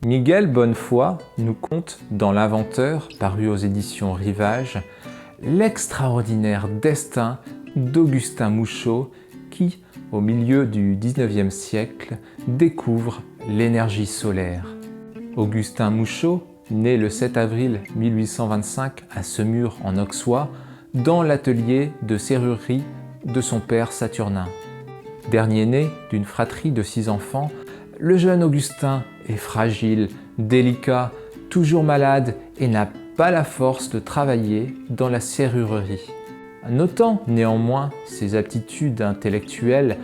Miguel Bonnefoy nous conte dans L'Inventeur, paru aux éditions Rivage, l'extraordinaire destin d'Augustin Mouchot qui, au milieu du XIXe siècle, découvre l'énergie solaire. Augustin Mouchot, né le 7 avril 1825 à Semur en Auxois, dans l'atelier de serrurerie de son père Saturnin. Dernier-né d'une fratrie de 6 enfants, le jeune Augustin est fragile, délicat, toujours malade et n'a pas la force de travailler dans la serrurerie. Notant néanmoins ses aptitudes intellectuelles,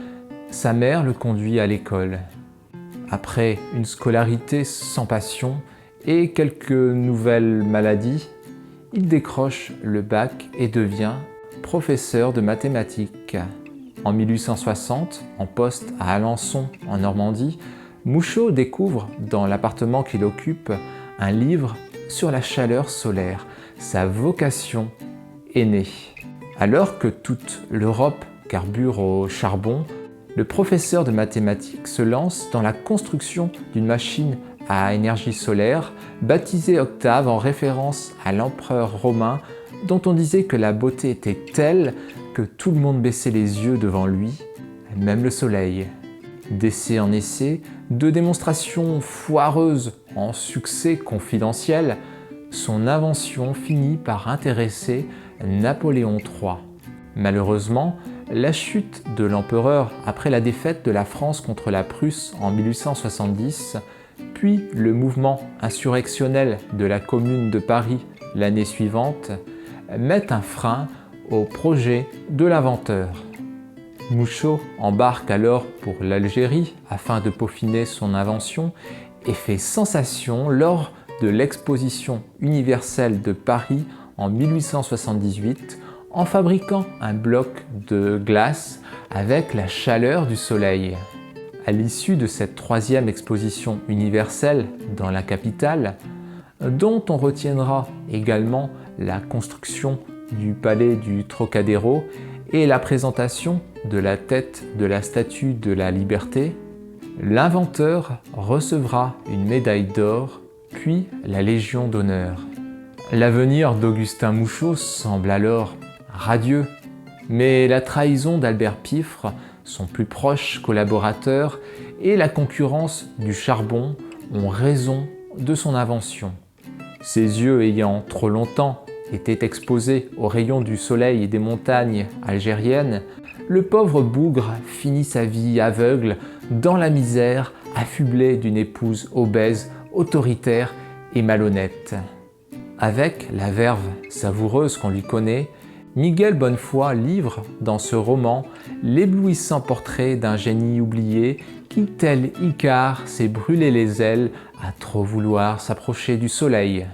sa mère le conduit à l'école. Après une scolarité sans passion et quelques nouvelles maladies, il décroche le bac et devient professeur de mathématiques. En 1860, en poste à Alençon, en Normandie, Mouchot découvre, dans l'appartement qu'il occupe, un livre sur la chaleur solaire. Sa vocation est née. Alors que toute l'Europe carbure au charbon, le professeur de mathématiques se lance dans la construction d'une machine à énergie solaire, baptisée Octave en référence à l'empereur romain, dont on disait que la beauté était telle que tout le monde baissait les yeux devant lui, même le soleil. D'essai en essai, de démonstrations foireuses en succès confidentiel, son invention finit par intéresser Napoléon III. Malheureusement, la chute de l'empereur après la défaite de la France contre la Prusse en 1870, puis le mouvement insurrectionnel de la Commune de Paris l'année suivante, mettent un frein au projet de l'inventeur. Mouchot embarque alors pour l'Algérie afin de peaufiner son invention et fait sensation lors de l'exposition universelle de Paris en 1878 en fabriquant un bloc de glace avec la chaleur du soleil. À l'issue de cette troisième exposition universelle dans la capitale, dont on retiendra également la construction du palais du Trocadéro et la présentation de la tête de la Statue de la Liberté, l'inventeur recevra une médaille d'or, puis la Légion d'honneur. L'avenir d'Augustin Mouchot semble alors radieux, mais la trahison d'Albert Piffre, son plus proche collaborateur, et la concurrence du charbon ont raison de son invention. Ses yeux ayant trop longtemps été exposés aux rayons du soleil et des montagnes algériennes, le pauvre bougre finit sa vie aveugle, dans la misère, affublé d'une épouse obèse, autoritaire et malhonnête. Avec la verve savoureuse qu'on lui connaît, Miguel Bonnefoy livre dans ce roman l'éblouissant portrait d'un génie oublié qui, tel Icare, s'est brûlé les ailes à trop vouloir s'approcher du soleil.